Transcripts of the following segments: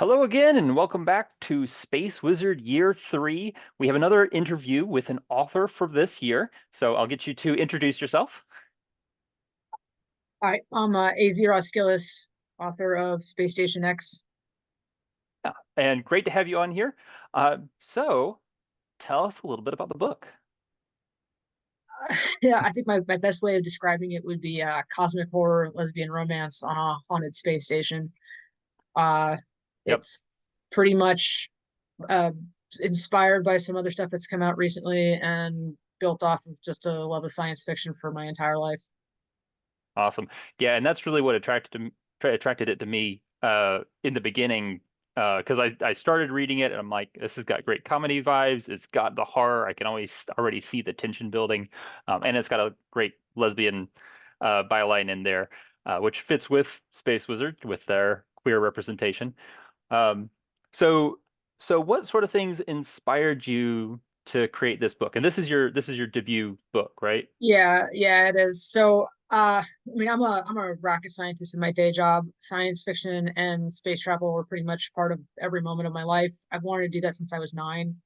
Hello again, and welcome back to Space Wizard Year 3. We have another interview with an author for this year, so I'll get you to introduce yourself. Hi, I'm AZ Rozkillis, author of Space Station X. Yeah, and great to have you on here. So tell us a little bit about the book. Yeah, I think my best way of describing it would be cosmic horror lesbian romance on a haunted space station. Uh, Yep. it's pretty much uh, inspired by some other stuff that's come out recently and built off of just a love of science fiction for my entire life. Awesome. Yeah, and that's really what attracted it to me in the beginning because I started reading it and I'm like, this has got great comedy vibes. It's got the horror. I can always already see the tension building, and it's got a great lesbian byline in there, which fits with Space Wizard with their queer representation. Um, so what sort of things inspired you to create this book? And this is your debut book, right? Yeah, it is. So, I mean, I'm a rocket scientist in my day job. Science fiction and space travel were pretty much part of every moment of my life. I've wanted to do that since I was 9.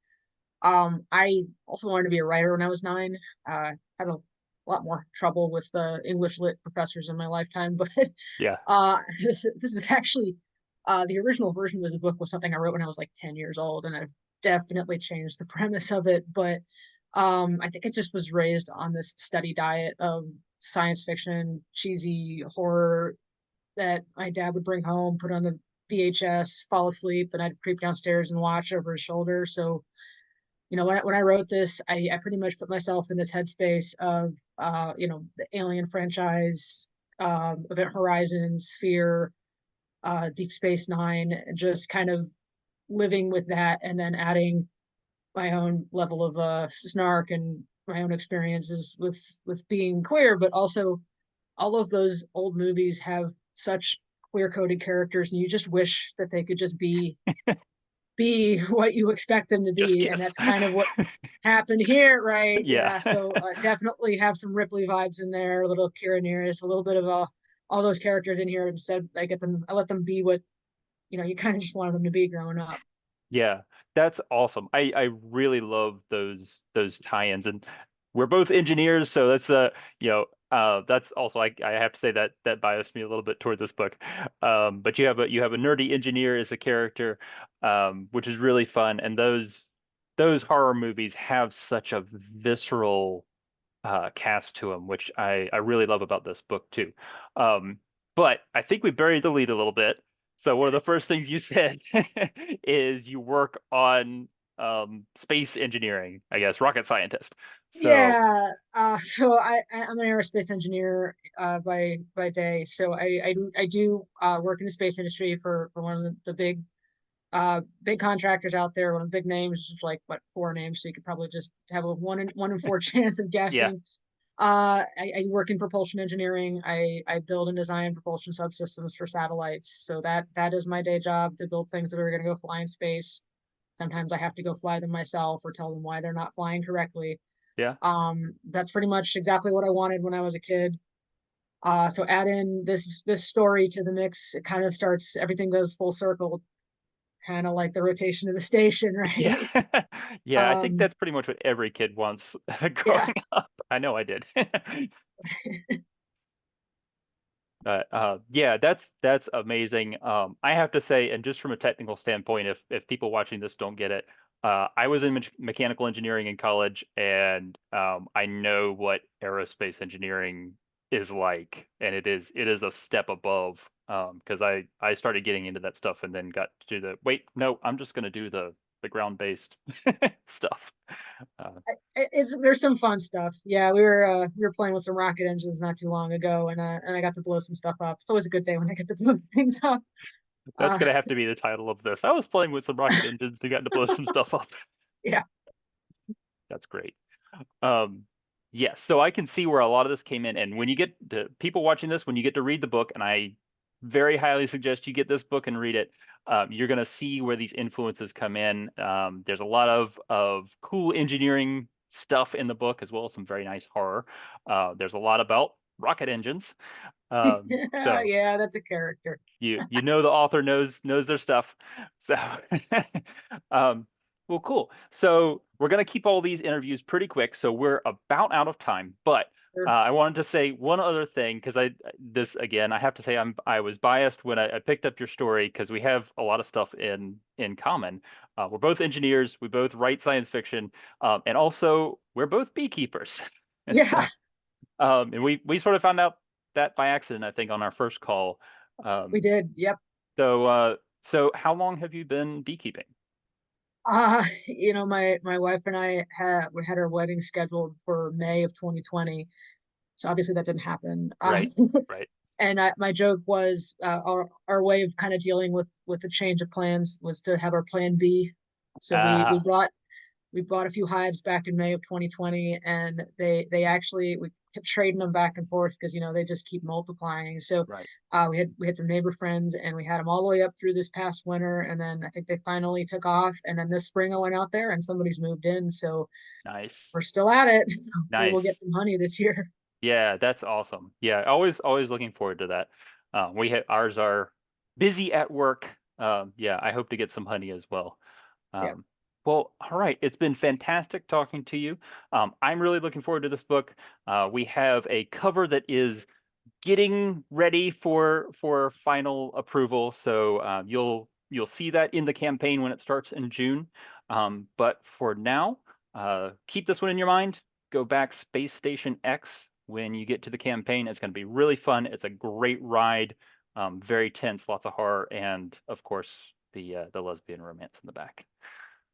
I also wanted to be a writer when I was 9. Had a lot more trouble with the English lit professors in my lifetime, but Yeah. this is actually the original version of the book was something I wrote when I was like 10 years old, and I've definitely changed the premise of it. But I think it just was raised on this steady diet of science fiction, cheesy horror that my dad would bring home, put on the VHS, fall asleep, and I'd creep downstairs and watch over his shoulder. So when I wrote this, I pretty much put myself in this headspace of the Alien franchise, Event Horizon, Sphere, Deep Space Nine, and just kind of living with that, and then adding my own level of snark and my own experiences with being queer, but also all of those old movies have such queer coded characters, and you just wish that they could just be what you expect them to Just be, and kiss. that's kind of what happened here, right? Yeah. Yeah, so definitely have some Ripley vibes in there, a little Kira Nerys, a little bit of all those characters in here. Instead, I let them be what you kind of just wanted them to be growing up. Yeah. That's awesome. I really love those tie-ins, and we're both engineers, so that's also I have to say that that biased me a little bit toward this book. But you have a nerdy engineer as a character, which is really fun, and those horror movies have such a visceral cast to them, which I really love about this book too. Um, but I think we buried the lead a little bit. So one of the first things you said is you work on space engineering, I guess, rocket scientist. So Yeah, so I'm an aerospace engineer by day. So I do work in the space industry for one of the big contractors out there, one of the big names, like what, 4 names, so you could probably just have a one in 4 chance of yeah, guessing. I work in propulsion engineering. I build and design propulsion subsystems for satellites. So that is my day job, to build things that are going to go fly in space. Sometimes I have to go fly them myself or tell them why they're not flying correctly. yeah. That's pretty much exactly what I wanted when I was a kid. So add in this story to the mix, it kind of starts, everything goes full circle, kind of like the rotation of the station, Yeah. right? Yeah, I think um, that's pretty much what every kid wants yeah, growing up. I know I did. Yeah, that's amazing. I have to say, and just from a technical standpoint, if people watching this don't get it, I was in mechanical engineering in college, and I know what aerospace engineering is like, and it is a step above. Because I started getting into that stuff, and then got to the wait, no, I'm just gonna do the ground-based stuff. Uh, there's some fun stuff. Yeah, we were playing with some rocket engines not too long ago, and I got to blow some stuff up. It's always a good day when I get to blow things up. that's Uh, gonna have to be the title of this. I was playing with some rocket engines and got to blow some stuff up. yeah, That's great. Um, yes, so I can see where a lot of this came in. And when you get to people watching this, when you get to read the book, and I very highly suggest you get this book and read it, you're going to see where these influences come in. There's a lot of cool engineering stuff in the book, as well as some very nice horror. There's a lot about rocket engines. Yeah, So yeah, that's a character. you know the author knows their stuff. So um, well, cool. So we're gonna keep all these interviews pretty quick, so we're about out of time. But Sure. I wanted to say one other thing because this again I have to say I was biased when I picked up your story because we have a lot of stuff in common. We're both engineers. We both write science fiction, and also we're both beekeepers. And so Yeah, and we sort of found out that by accident, I think, on our first call. we Um, did. Yep. so how long have you been beekeeping? My wife and I had our wedding scheduled for May of 2020. So obviously that didn't happen. Right, right. And my joke was our way of kind of dealing with the change of plans was to have our plan B. So Ah, we bought a few hives back in May of 2020, and they actually we kept trading them back and forth because they just keep multiplying. So right. we had some neighbor friends, and we had them all the way up through this past winter, and then I think they finally took off. And then this spring I went out there, and somebody's moved in, so Nice, we're still at it. Hopefully we'll get nice. some honey this year. Yeah, that's awesome. Yeah, always looking forward to that. We had ours are busy at work. Yeah, I hope to get some honey as well. Yeah. Um, well, all right. It's been fantastic talking to you. I'm really looking forward to this book. We have a cover that is getting ready for final approval. So you'll see that in the campaign when it starts in June. But for now, keep this one in your mind. Go back Space Station X when you get to the campaign. It's going to be really fun. It's a great ride, very tense, lots of horror, and of course the lesbian romance in the back.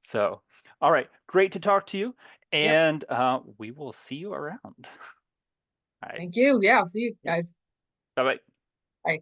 So, all right, great to talk to you, Yep. and we will see you around. All right. Thank you. Yeah. I'll see you Yep. guys. Bye bye. Bye.